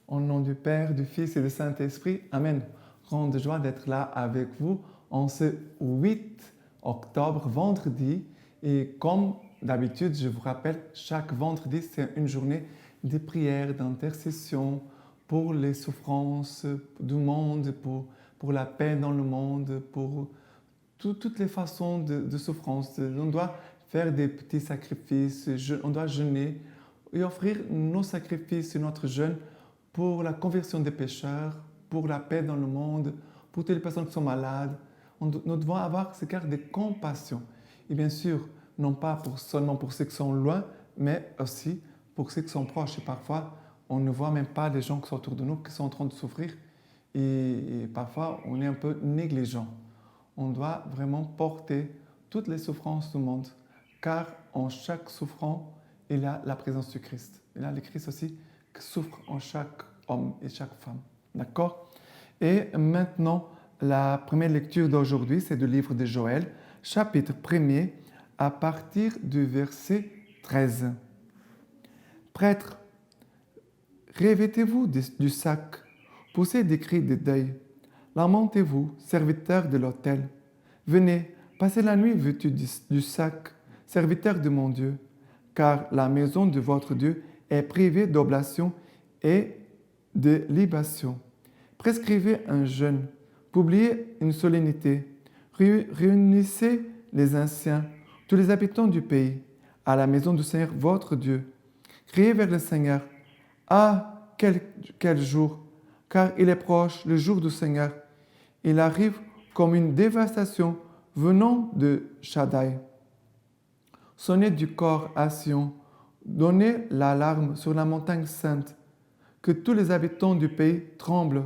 Au nom du Père, du Fils et du Saint-Esprit. Amen. Grande joie d'être là avec vous en ce 8 octobre, vendredi. Et comme d'habitude, je vous rappelle, chaque vendredi, c'est une journée de prière, d'intercession pour les souffrances du monde, pour la paix dans le monde, pour toutes les façons de souffrance. On doit faire des petits sacrifices, on doit jeûner et offrir nos sacrifices et notre jeûne pour la conversion des pécheurs, pour la paix dans le monde, pour toutes les personnes qui sont malades. Nous devons avoir ce cœur de compassion. Et bien sûr, non pas seulement pour ceux qui sont loin, mais aussi pour ceux qui sont proches. Et parfois, on ne voit même pas les gens qui sont autour de nous, qui sont en train de souffrir. Et parfois, on est un peu négligent. On doit vraiment porter toutes les souffrances du monde, car en chaque souffrant, il y a la présence du Christ. Il y a le Christ aussi qui souffre en chaque homme et chaque femme. D'accord? Et maintenant, la première lecture d'aujourd'hui, c'est du livre de Joël, chapitre 1er, à partir du verset 13. Prêtres, revêtez-vous du sac, poussez des cris de deuil. Lamentez-vous, serviteurs de l'autel. Venez, passez la nuit vêtus du sac, serviteurs de mon Dieu, car la maison de votre Dieu est privée d'oblation et de libation. Prescrivez un jeûne, publiez une solennité, réunissez les anciens, tous les habitants du pays, à la maison du Seigneur votre Dieu. Criez vers le Seigneur. Ah, quel jour! Car il est proche, le jour du Seigneur. Il arrive comme une dévastation venant de Shaddai. Sonnez du corps à Sion, donnez l'alarme sur la montagne sainte, que tous les habitants du pays tremblent,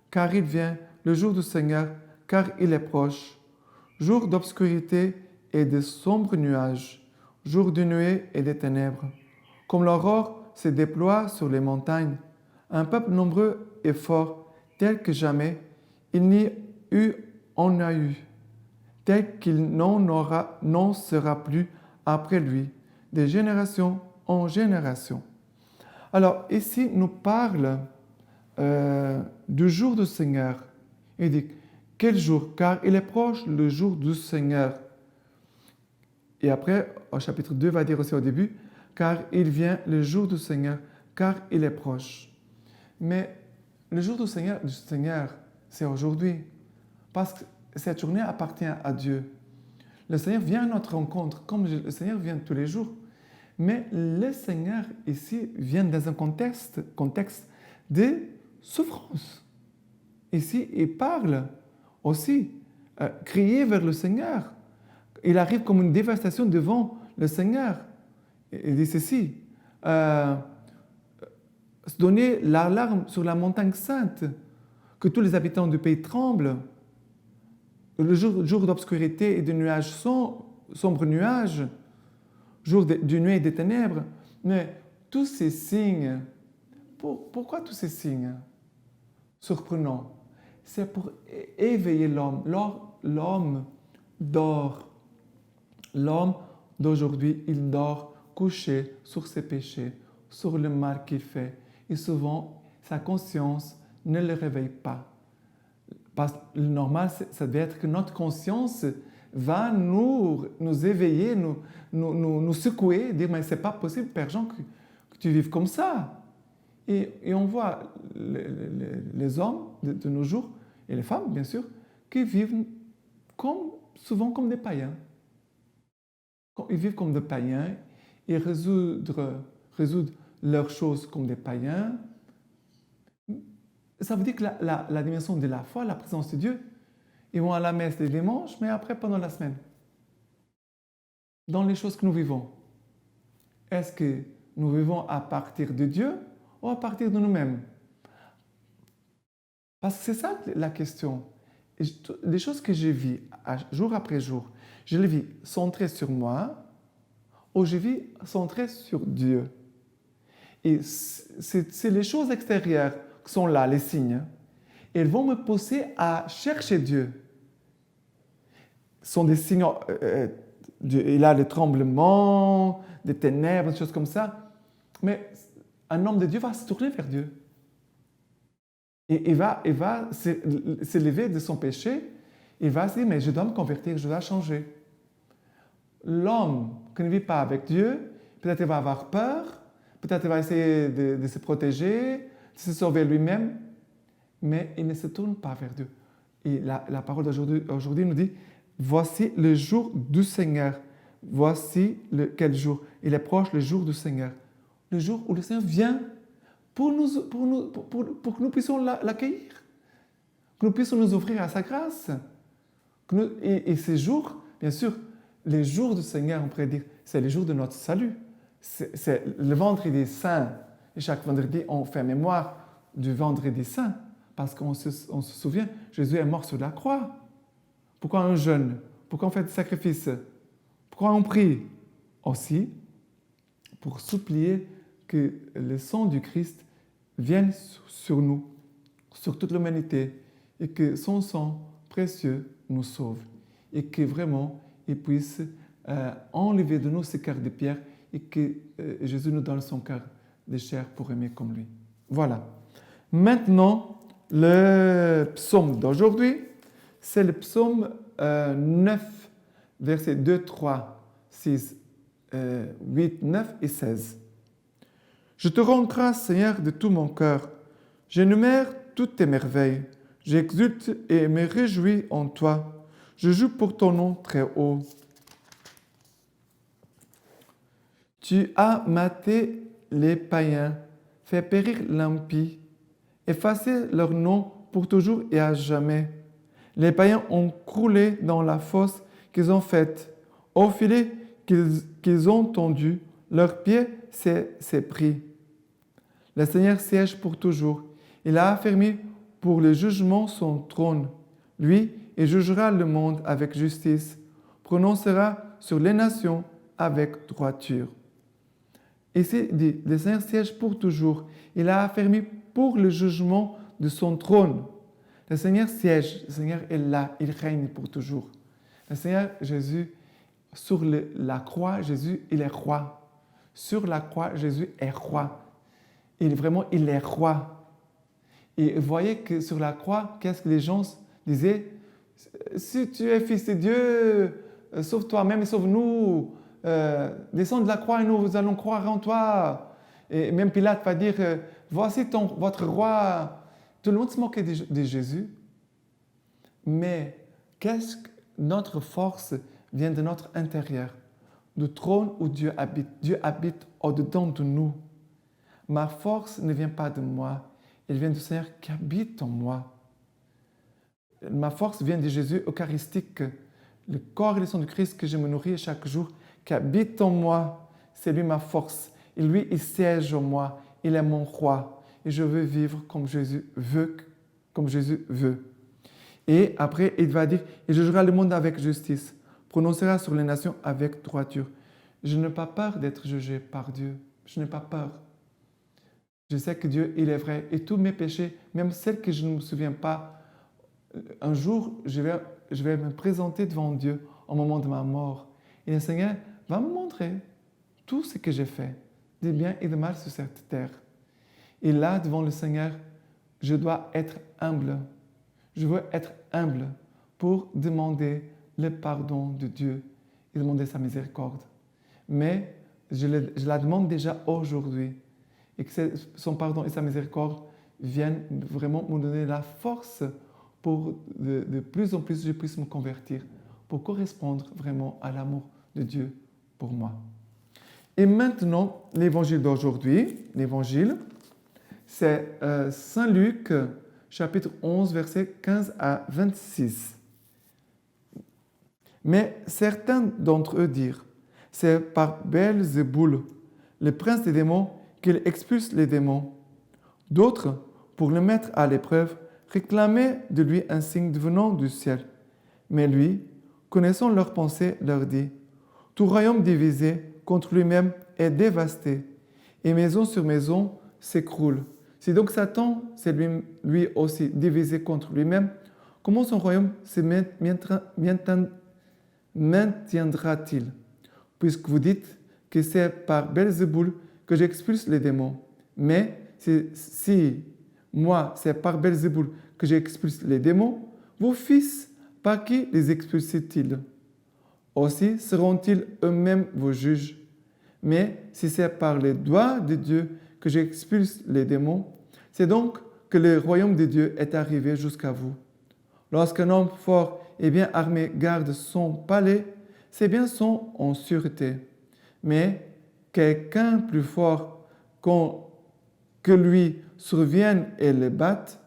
car il vient le jour du Seigneur, car il est proche. Jour d'obscurité et de sombres nuages, jour de nuée et de ténèbres. Comme l'aurore se déploie sur les montagnes, un peuple nombreux et fort, tel que jamais, il n'y en a eu, tel qu'il n'en sera plus après lui, de génération en génération. Alors, ici, nous parle du jour du Seigneur. Il dit, quel jour? Car il est proche le jour du Seigneur. Et après, au chapitre 2, va dire aussi au début, car il vient le jour du Seigneur, car il est proche. Mais le jour du Seigneur, c'est aujourd'hui. Parce que cette journée appartient à Dieu. Le Seigneur vient à notre rencontre, comme le Seigneur vient tous les jours. Mais le Seigneur, ici, vient dans un contexte de souffrance. Ici, il parle aussi, crier vers le Seigneur. Il arrive comme une dévastation devant le Seigneur. Il dit ceci, donner l'alarme sur la montagne sainte, que tous les habitants du pays tremblent. Le jour d'obscurité et de nuages sombres nuages, jour de nuée et de ténèbres. Mais tous ces signes, pourquoi tous ces signes surprenants? C'est pour éveiller l'homme. L'homme dort. L'homme d'aujourd'hui, il dort couché sur ses péchés, sur le mal qu'il fait. Et souvent, sa conscience ne le réveille pas. Parce que le normal, ça devait être que notre conscience va nous éveiller, nous secouer, dire « mais c'est pas possible, Père Jean, que tu vives comme ça ». Et on voit les hommes de nos jours, et les femmes bien sûr, qui vivent souvent comme des païens. Ils vivent comme des païens et résoudre leurs choses comme des païens. Ça veut dire que la dimension de la foi, la présence de Dieu, ils vont à la messe les dimanches, mais après pendant la semaine. Dans les choses que nous vivons, est-ce que nous vivons à partir de Dieu ou à partir de nous-mêmes? Parce que c'est ça la question. Les choses que je vis jour après jour, je les vis centrées sur moi ou je vis centrées sur Dieu. Et c'est les choses extérieures qui sont là, les signes. Elles vont me pousser à chercher Dieu. Ce sont des signes, il a des tremblements, des ténèbres, des choses comme ça. Mais un homme de Dieu va se tourner vers Dieu. Et il va s'élever de son péché. Il va se dire, mais je dois me convertir, je dois changer. L'homme qui ne vit pas avec Dieu, peut-être il va avoir peur, peut-être il va essayer de se protéger, de se sauver lui-même, mais il ne se tourne pas vers Dieu. Et la parole d'aujourd'hui nous dit, voici le jour du Seigneur. Voici quel jour? Il est proche le jour du Seigneur. Le jour où le Seigneur vient pour que nous puissions l'accueillir, que nous puissions nous offrir à sa grâce. Et ces jours, bien sûr, les jours du Seigneur, on pourrait dire, c'est les jours de notre salut. C'est le vendredi saint. Et chaque vendredi, on fait mémoire du vendredi saint, parce qu'on se souvient, Jésus est mort sur la croix. Pourquoi on jeûne? Pourquoi on fait des sacrifices? Pourquoi on prie? Aussi, pour supplier que le sang du Christ vienne sur nous, sur toute l'humanité, et que son sang précieux nous sauve, et que vraiment, il puisse enlever de nous ce cœur de pierre, et que Jésus nous donne son cœur de chair pour aimer comme lui. Voilà. Maintenant, le psaume d'aujourd'hui, c'est le psaume 9, versets 2, 3, 6, 8, 9 et 16. Je te rends grâce, Seigneur, de tout mon cœur. J'énumère toutes tes merveilles. J'exulte et me réjouis en toi. Je joue pour ton nom très haut. Tu as maté les païens, fait périr l'impie, effacé leur nom pour toujours et à jamais. Les païens ont croulé dans la fosse qu'ils ont faite, au filet qu'ils ont tendu, leur pied s'est pris. Le Seigneur siège pour toujours. Il a affermi pour le jugement son trône. Lui, il jugera le monde avec justice, prononcera sur les nations avec droiture. Ici dit, le Seigneur siège pour toujours. Il a affermi pour le jugement de son trône. Le Seigneur siège, le Seigneur est là, il règne pour toujours. Le Seigneur Jésus, sur la croix, Jésus, il est roi. Sur la croix, Jésus est roi. Il est roi. Et vous voyez que sur la croix, qu'est-ce que les gens disaient? Si tu es fils de Dieu, sauve toi-même et sauve-nous. Descends de la croix et nous allons croire en toi. Et même Pilate va dire, voici votre roi. Tout le monde se moquait de Jésus. Mais qu'est-ce que notre force vient de notre intérieur, du trône où Dieu habite. Dieu habite au-dedans de nous. Ma force ne vient pas de moi, elle vient du Seigneur qui habite en moi. Ma force vient de Jésus eucharistique, le corps et le sang du Christ que je me nourris chaque jour, qui habite en moi. C'est lui ma force. Et lui, il siège en moi. Il est mon roi. Et je veux vivre comme Jésus veut. Et après, il va dire, il jugera le monde avec justice, prononcera sur les nations avec droiture. Je n'ai pas peur d'être jugé par Dieu. Je n'ai pas peur. Je sais que Dieu, il est vrai. Et tous mes péchés, même celles que je ne me souviens pas, un jour, je vais me présenter devant Dieu au moment de ma mort. Et le Seigneur va me montrer tout ce que j'ai fait, de bien et de mal sur cette terre. Et là, devant le Seigneur, je dois être humble. Je veux être humble pour demander le pardon de Dieu et demander sa miséricorde. Mais je la demande déjà aujourd'hui. Et que son pardon et sa miséricorde viennent vraiment me donner la force pour de plus en plus je puisse me convertir, pour correspondre vraiment à l'amour de Dieu pour moi. Et maintenant, l'évangile d'aujourd'hui, c'est Saint Luc, chapitre 11, versets 15 à 26. Mais certains d'entre eux dirent, c'est par Belzéboul, le prince des démons, qu'il expulse les démons. D'autres, pour le mettre à l'épreuve, réclamaient de lui un signe venant du ciel. Mais lui, connaissant leurs pensées, leur dit, « Tout royaume divisé contre lui-même est dévasté, et maison sur maison s'écroule. Si donc Satan s'est lui aussi divisé contre lui-même, comment son royaume se maintiendra-t-il? Puisque vous dites que c'est par Belzéboul que j'expulse les démons. Mais si moi, c'est par Belzéboul que j'expulse les démons, vos fils, par qui les expulsent-ils? Aussi seront-ils eux-mêmes vos juges. Mais si c'est par les doigts de Dieu que j'expulse les démons, c'est donc que le royaume de Dieu est arrivé jusqu'à vous. Lorsqu'un homme fort et bien armé garde son palais, ses biens sont en sûreté. Mais quelqu'un plus fort que lui survienne et le batte,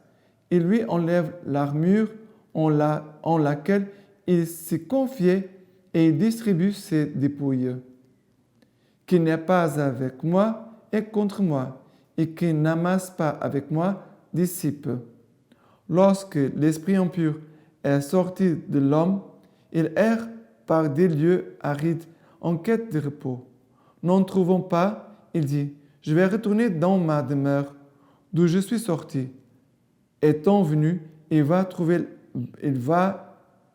il lui enlève l'armure en laquelle il s'est confié et il distribue ses dépouilles. Qui n'est pas avec moi est contre moi, et qui n'amasse pas avec moi dissipe. Lorsque l'esprit impur est sorti de l'homme, il erre par des lieux arides en quête de repos. N'en trouvant pas, il dit, je vais retourner dans ma demeure, d'où je suis sorti. Étant venu, il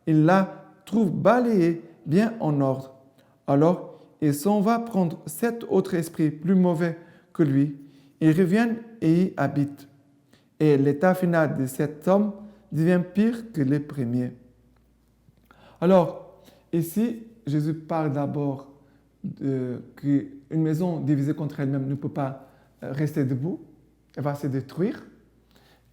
la trouve balayée bien en ordre. Alors, il s'en va prendre 7 autres esprits plus mauvais que lui. Ils reviennent et y habitent. Et l'état final de cet homme devient pire que les premiers. Alors, ici, Jésus parle d'abord qu'une maison divisée contre elle-même ne peut pas rester debout. Elle va se détruire.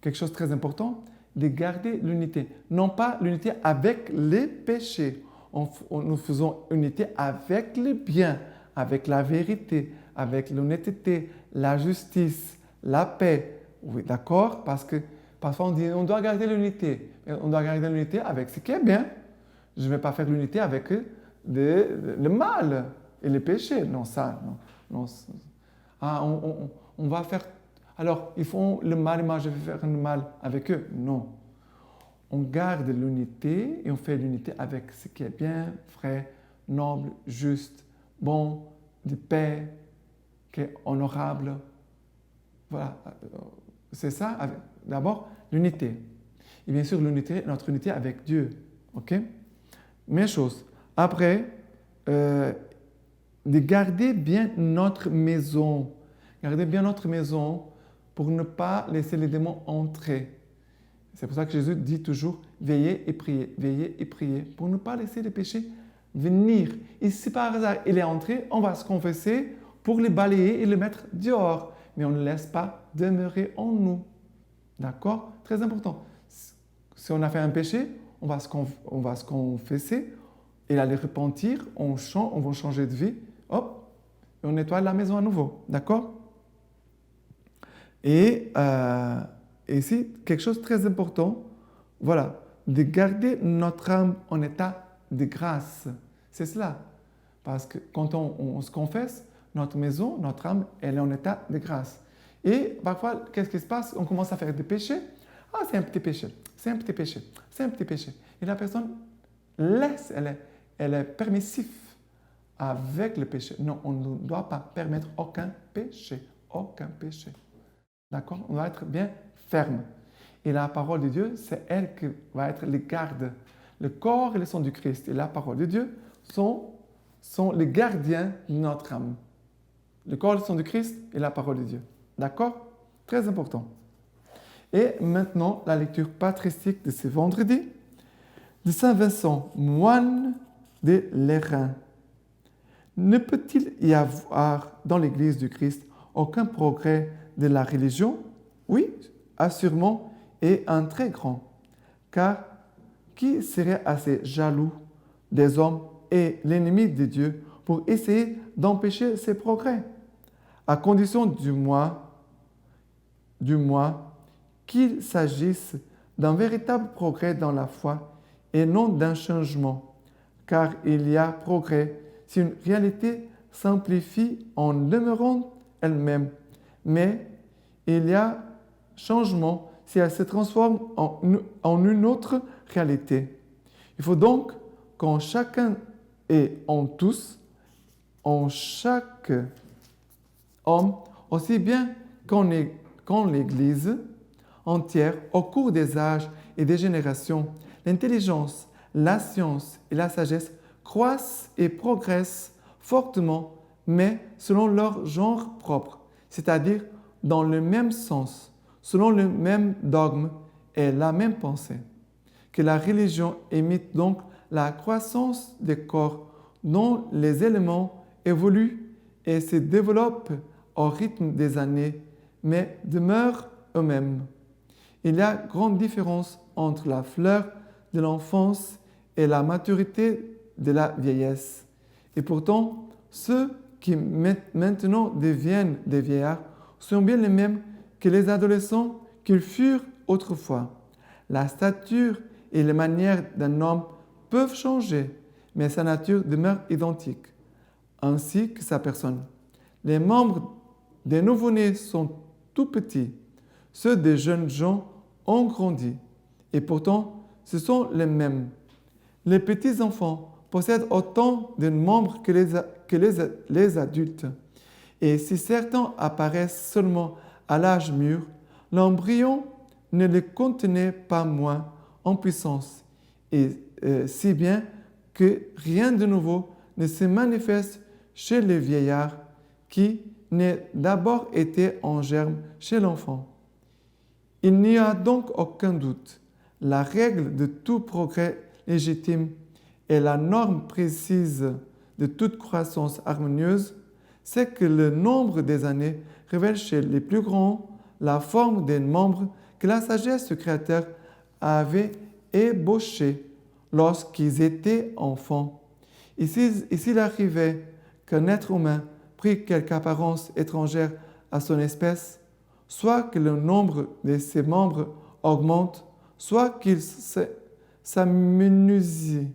Quelque chose de très important, de garder l'unité. Non pas l'unité avec les péchés. Nous faisons unité avec le bien, avec la vérité, avec l'honnêteté, la justice, la paix. Oui, d'accord? Parce que parfois on dit on doit garder l'unité. On doit garder l'unité avec ce qui est bien. Je ne vais pas faire l'unité avec le mal et le péché. Non, ça, non. Ah, on va faire... Alors, ils font le mal et moi je vais faire le mal avec eux. Non. On garde l'unité et on fait l'unité avec ce qui est bien, vrai, noble, juste, bon, de paix, qui est honorable. Voilà. C'est ça, d'abord, l'unité. Et bien sûr, notre unité avec Dieu. OK? Même chose. Après, de garder bien notre maison. Garder bien notre maison pour ne pas laisser les démons entrer. C'est pour ça que Jésus dit toujours veillez et priez, pour ne pas laisser les péchés venir. Et si par hasard il est entré, on va se confesser pour le balayer et le mettre dehors. Mais on ne laisse pas demeurer en nous. D'accord? Très important. Si on a fait un péché, on va se confesser, et aller repentir, on va changer de vie, hop, et on nettoie la maison à nouveau. D'accord? Et ici, quelque chose de très important, voilà, de garder notre âme en état de grâce. C'est cela. Parce que quand on se confesse, notre maison, notre âme, elle est en état de grâce. Et parfois, qu'est-ce qui se passe? On commence à faire des péchés. Ah, c'est un petit péché, c'est un petit péché, c'est un petit péché. Et la personne laisse, elle est permissive avec le péché. Non, on ne doit pas permettre aucun péché. Aucun péché. D'accord? On doit être bien ferme. Et la parole de Dieu, c'est elle qui va être les gardes. Le corps et le sang du Christ et la parole de Dieu sont les gardiens de notre âme. Le corps et le sang du Christ et la parole de Dieu. D'accord? Très important. Et maintenant, la lecture patristique de ce vendredi de Saint Vincent, moine de Lérins. Ne peut-il y avoir dans l'Église du Christ aucun progrès de la religion? Oui, assurément, et un très grand. Car qui serait assez jaloux des hommes et l'ennemi de Dieu pour essayer d'empêcher ces progrès? À condition du moins qu'il s'agisse d'un véritable progrès dans la foi et non d'un changement, car il y a progrès si une réalité s'amplifie en demeurant elle-même, mais il y a changement si elle se transforme en une autre réalité. Il faut donc qu'en chacun et en tous, en chaque homme, aussi bien qu'en l'Église entière, au cours des âges et des générations, l'intelligence, la science et la sagesse croissent et progressent fortement, mais selon leur genre propre, c'est-à-dire dans le même sens, selon le même dogme et la même pensée. Que la religion imite donc la croissance des corps dont les éléments évoluent et se développent au rythme des années, mais demeurent eux-mêmes. Il y a grande différence entre la fleur de l'enfance et la maturité de la vieillesse. Et pourtant, ceux qui maintenant deviennent des vieillards sont bien les mêmes que les adolescents qu'ils furent autrefois. La stature et les manières d'un homme peuvent changer, mais sa nature demeure identique, ainsi que sa personne. Les membres des nouveau-nés sont tout petits, ceux des jeunes gens ont grandi, et pourtant ce sont les mêmes. Les petits-enfants possèdent autant de membres que les adultes, et si certains apparaissent seulement à l'âge mûr, l'embryon ne les contenait pas moins en puissance, et si bien que rien de nouveau ne se manifeste chez les vieillards qui n'ait d'abord été en germe chez l'enfant. Il n'y a donc aucun doute. La règle de tout progrès légitime et la norme précise de toute croissance harmonieuse, c'est que le nombre des années révèle chez les plus grands la forme des membres que la sagesse du Créateur avait ébauchés lorsqu'ils étaient enfants. Et s'il arrivait qu'un être humain prit quelque apparence étrangère à son espèce, soit que le nombre de ses membres augmente, soit qu'il s'amenuise,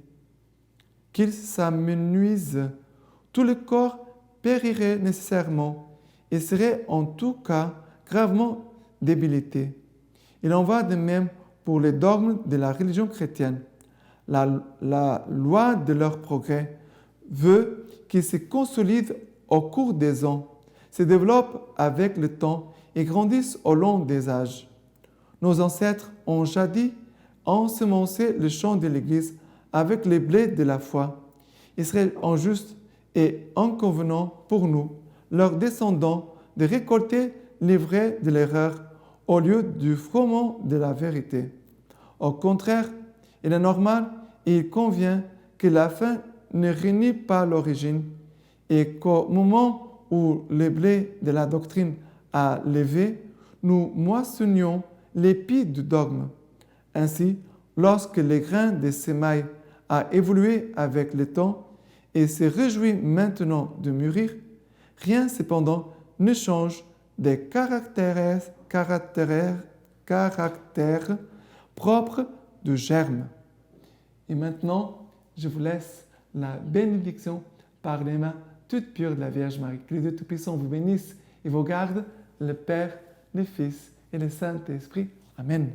tout le corps périrait nécessairement et serait en tout cas gravement débilité. Il en va de même pour les dogmes de la religion chrétienne. La loi de leur progrès veut qu'ils se consolident au cours des ans, se développent avec le temps et grandissent au long des âges. Nos ancêtres ont jadis ensemencé le champ de l'Église avec les blés de la foi. Il serait injuste et inconvenant pour nous, leurs descendants, de récolter l'ivraie de l'erreur au lieu du froment de la vérité. Au contraire, il est normal et il convient que la fin ne renie pas l'origine et qu'au moment où le blé de la doctrine a levé, nous moissonnions l'épi du dogme. Ainsi, lorsque le grain de sémaille a évolué avec le temps et se réjouit maintenant de mûrir, rien cependant ne change des caractères propres du germe. Et maintenant, je vous laisse la bénédiction par les mains toutes pures de la Vierge Marie. Que les deux Tout-Puissants vous bénissent et vous gardent, le Père, le Fils et le Saint-Esprit. Amen.